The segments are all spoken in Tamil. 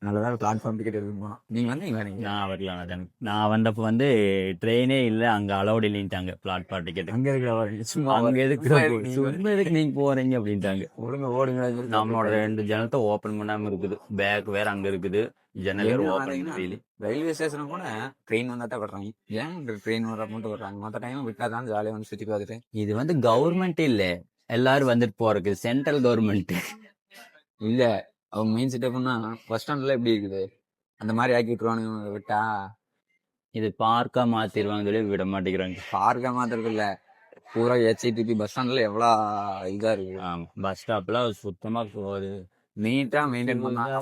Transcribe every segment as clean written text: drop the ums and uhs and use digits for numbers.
நல்ல வேலை பிளாட்ஃபார்ம் டிக்கெட் எடுத்து போனோம். நீங்க வந்தீங்களா? நீங்க நான் வரல. நான் வந்தப்போ வந்து ட்ரெயினே இல்லை, அங்கே அலௌட் இல்லைன்ட்டாங்க பிளாட்ஃபார்ம் டிக்கெட். அங்க இருக்கிற சும்மா அங்கே எதுக்கு நீங்க எதுக்கு நீங்கள் போகிறீங்க அப்படின்ட்டாங்க. ஒழுங்கா ஓடுங்க. நம்மளோட 2 ஜன்னத்தை ஓப்பன் பண்ணாமல் இருக்குது, பேக் வேற அங்கே இருக்குது, ஜன்னல் வேற ஓப்பன் பண்ணி. ரயில்வே ஸ்டேஷன் கூட ட்ரெயின் வந்தா தான் விடுறாங்க. ஏன் ட்ரெயின் வர மட்டும் விடுறாங்க? மற்ற டைம் விட்டா தான் ஜாலியாக வந்து சுற்றி பார்த்துட்டு. இது வந்து கவர்மெண்ட் இல்லை, எல்லாரும் வந்துட்டு போறதுக்கு, சென்ட்ரல் கவர்மெண்ட் இல்ல. அவங்க மெயின் செட்டப்னா பஸ் ஸ்டாண்ட்ல எப்படி இருக்குது அந்த மாதிரி ஆக்கி விட்டுருவானுங்க விட்டா. இது பார்க்கா மாத்திடுவாங்க சொல்லி விட மாட்டேங்கிறாங்க. பார்க்க மாத்திரது இல்ல, பூரா HITP பஸ் ஸ்டாண்ட்ல எவ்வளோ இதா இருக்கு. பஸ் ஸ்டாப்ல சுத்தமா போகுது, நீட்டா மெயின்டைன் பண்ணாங்க.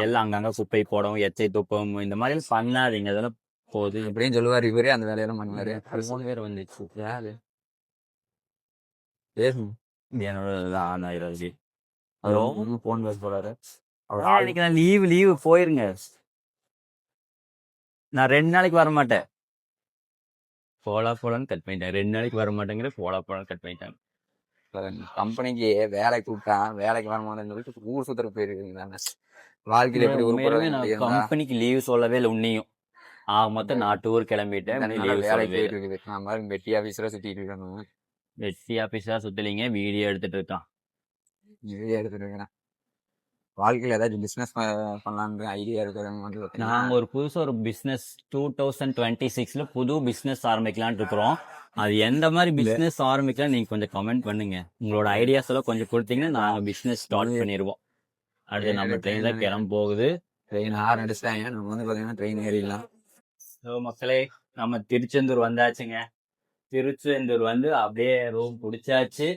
எல்லாம் அங்கங்க குப்பை போடவும், எச்சை துப்பவும், இந்த மாதிரி பண்ணாதீங்க, அதெல்லாம் போகுது எப்படின்னு சொல்லுவாரு இவரே. அந்த வேலையெல்லாம் பண்ணுவாரு. 3 பேர் வந்துச்சு. யாரு பேசணும்? என்னோட ஆனாயிரம் போன் பேச போறாரு. லீவு போயிருங்க. நான் 2 நாளைக்கு வர மாட்டேன். போலான்னு கட் பண்ணிட்டேன். 2 நாளைக்கு வர மாட்டேங்கிற போலான்னு கட் பண்ணிட்டாங்க. கம்பெனிக்கு வேலைக்கு கூப்பிட்டா வேலைக்கு வர மாட்டேன்னு சொல்லிட்டு ஊர் சுத்தர போயிருக்கீங்க. வாழ்க்கையில எப்படி ஒரு கம்பெனிக்கு லீவ் சொல்லவே இல்லை உன்னையும். மொத்தம் நான் டூர் கிளம்பிட்டேன். வேலைக்கு போயிட்டு இருக்குது. நான் மாதிரி வெட்டி ஆபீஸரா சுத்திட்டு இருக்காங்க. வெட்டி ஆபீஸரா சுத்தலிங்க, வீடியோ எடுத்துட்டு இருக்கான். எடுத்துட்டு இருக்கிறேன். வாழ்க்கையில் ஏதாச்சும் பிஸ்னஸ் பண்ணலான்ற ஐடியா இருக்கிறவங்க. நாங்கள் ஒரு புதுசாக ஒரு பிஸ்னஸ் 2026 புது பிஸ்னஸ் ஆரம்பிக்கலான் இருக்கிறோம். அது எந்த மாதிரி பிஸ்னஸ் ஆரம்பிக்கலாம் நீங்கள் கொஞ்சம் கமெண்ட் பண்ணுங்க. உங்களோட ஐடியாஸ் எல்லாம் கொஞ்சம் கொடுத்தீங்கன்னா நாங்கள் பிஸ்னஸ் ஸ்டார்ட் பண்ணிடுவோம். அடுத்து நம்ம ட்ரெயின் தான் கிளம்ப போகுது. ட்ரெயின் ஆறு அடிச்சிட்டாங்க. நம்ம வந்து பார்த்தீங்கன்னா ட்ரெயின் ஏறிடலாம். ஸோ மக்களே, நம்ம திருச்செந்தூர் வந்தாச்சுங்க. திருச்செந்தூர் வந்து அப்படியே ரூம் பிடிச்சாச்சு.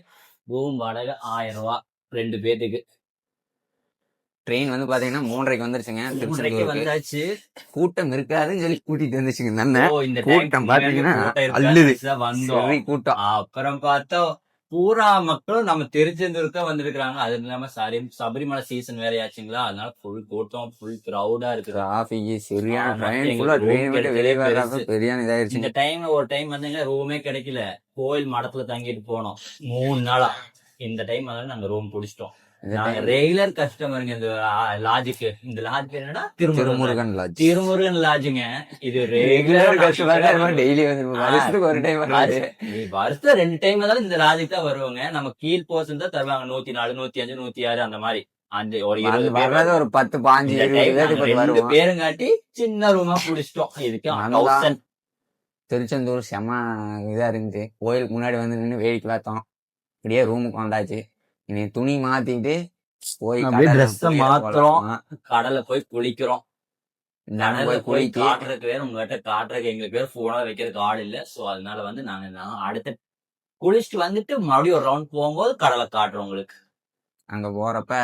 ரூம் வாடகை 1000 ரூபா 2 பேத்துக்கு. ட்ரெயின் வந்து பாத்தீங்கன்னா 3:30 வந்துருச்சுங்க. 3:30 வந்தாச்சு. கூட்டம் இருக்காதுன்னு சொல்லி கூட்டிட்டு வந்துச்சுங்க. இந்த கூட்டம் பாத்தீங்கன்னா வந்தோம் கூட்டம். அப்புறம் பார்த்தா பூரா மக்களும் நம்ம திருச்செந்தூருக்கு தான் வந்திருக்காங்க. அது இல்லாம சபரிமலை சீசன் வேறையாச்சுங்களா, அதனால ஃபுல் கூட்டம், ஃபுல் கிரௌடா இருக்கு. டிராஃபிக் சரியான இதாயிருச்சு. இந்த டைம்ல ஒரு டைம் வந்தீங்கன்னா ரூமே கிடைக்கல, கோயில் மடத்துல தங்கிட்டு போனோம் 3 நாளா. இந்த டைம் வந்து நாங்க ரூம் பிடிச்சிட்டோம். நாங்க ரெகுலர் கஸ்டமருங்க. இந்த லாட்ஜுக்கு, இந்த லாட்ஜ் என்னன்னா திருமுருகன் லாட்ஜ். திருமுருகன் லாட்ஜுங்க. இது ரெகுலர் கஸ்டமர். டெய்லி வருஷத்துக்கு ஒரு டைம் வருஷம் 2 டைம் தான் இந்த லாட்ஜுக்கு தான் வருவாங்க. நம்ம கீழ் போர்ஷன் தான் தருவாங்க 104, 105, 106 அந்த மாதிரி. அந்த ஒரு 20 பேர், ஒரு 10, 15 பேருங்காட்டி சின்ன ரூமா பிடிச்சிட்டோம். இதுக்கு திருச்செந்தூர் செம இதா இருந்துச்சு. கோயிலுக்கு முன்னாடி வந்து நின்று வேடிக்கை பார்த்தோம். இப்படியே ரூமுக்கு வந்தாச்சு. இனி துணி மாத்திட்டு போய் மாத்துறோம், கடலை போய் குளிக்கிறோம். காட்டுறதுக்கு வேற உங்ககிட்ட காட்டுறதுக்கு எங்களுக்கு பேர் போனா வைக்கிறதுக்கு ஆள் இல்ல. சோ அதனால வந்து நாங்க அடுத்த குளிச்சுட்டு வந்துட்டு மறுபடியும் ஒரு ரவுண்ட் போகும்போது கடலை காட்டுறோம் உங்களுக்கு. அங்க போறப்ப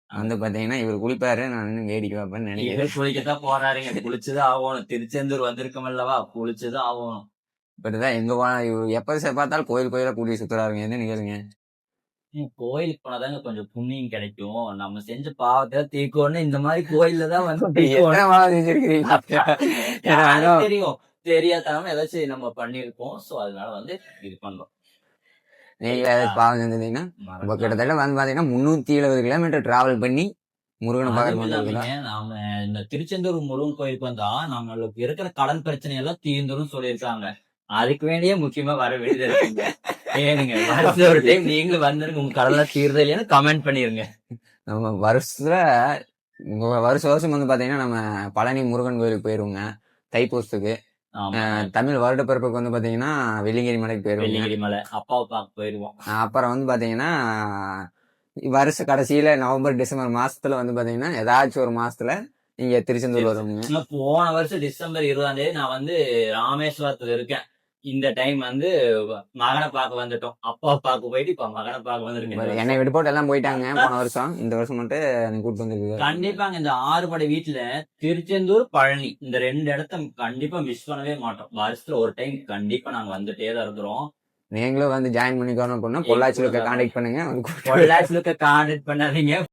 வந்து பாத்தீங்கன்னா இவர் குளிப்பாரு, நான் வேடிக்கை வைப்பேன்னு நினைக்கிறேன். குளிக்கத்தான் போறாருங்க. குளிச்சுதான் ஆகணும். திருச்செந்தூர் வந்திருக்கோம் அல்லவா, குளிச்சுதான் ஆகணும். இப்படிதான் எங்க எப்ப பார்த்தாலும் கோயிலா கூட்டி சுத்துறாருங்க. என்ன நினைக்கிறீங்க? கோயிலுக்கு போனாதாங்க கொஞ்சம் புண்ணியம் கிடைக்கும். நம்ம செஞ்ச பாவத்தை தீர்க்கணும்னு இந்த மாதிரி கோயில்ல தான் வந்து தெரியும். தெரியாதவங்க ஏதாச்சும் நம்ம பண்ணிருப்போம். சோ அதனால வந்து இது பண்றோம். நீங்க ஏதாச்சும் பாவம் செஞ்சீங்கன்னா கிட்டத்தட்ட வந்து பாத்தீங்கன்னா 370 கிலோமீட்டர் டிராவல் பண்ணி முருகனை பார்க்க. நாம இந்த திருச்செந்தூர் முருகன் கோயிலுக்கு வந்தா நம்மளுக்கு இருக்கிற கடன் பிரச்சனை எல்லாம் தீர்ந்துரும் சொல்லியிருக்காங்க. அதுக்கு வேண்டிய முக்கியமா வர வேண்டியது இருக்குங்க. ஏனுங்க வருஷம் ஒரு டைம் நீங்களும் வந்துருங்க. உங்க கடலை தீர்றது இல்லைன்னு கமெண்ட் பண்ணிருங்க. நம்ம வருஷத்துல வருஷம் வந்து பாத்தீங்கன்னா நம்ம பழனி முருகன் கோயிலுக்கு போயிருவோங்க தைப்பூசத்துக்கு. தமிழ் வருட பிறப்புக்கு வந்து பாத்தீங்கன்னா வெள்ளிங்கிரி மலைக்கு போயிருவோம். வெள்ளிங்கிரி மலை அப்பாவை பார்க்க போயிருவோம். அப்புறம் வந்து பாத்தீங்கன்னா வருஷ கடைசியில நவம்பர் டிசம்பர் மாசத்துல வந்து பாத்தீங்கன்னா ஏதாச்சும் ஒரு மாசத்துல நீங்க திருச்செந்தூர் வருவீங்க. போன வருஷம் டிசம்பர் 20ஆம் தேதி நான் வந்து ராமேஸ்வரத்துல இருக்கேன். இந்த டைம் வந்து மகனை பார்க்க வந்துட்டோம். அப்பா பார்க்க போயிட்டு இப்ப மகனை பார்க்க வந்திருக்கேன். என்னை விட்டு போட்டு எல்லாம் போயிட்டாங்க போன வருஷம். இந்த வருஷம் மட்டும் கூப்பிட்டு வந்துருக்கு. கண்டிப்பாங்க இந்த 6 படை வீட்டுல திருச்செந்தூர் பழனி இந்த 2 இடத்த கண்டிப்பா மிஸ் பண்ணவே மாட்டோம். வருஷத்துல ஒரு டைம் கண்டிப்பா நாங்க வந்துட்டே தான் இருக்கிறோம். நீங்களும் வந்து ஜாயின் பண்ணிக்கணும். பொள்ளாச்சியில கான்டாக்ட் பண்ணுங்க. பொள்ளாச்சியில கான்டாக்ட் பண்ணாதீங்க.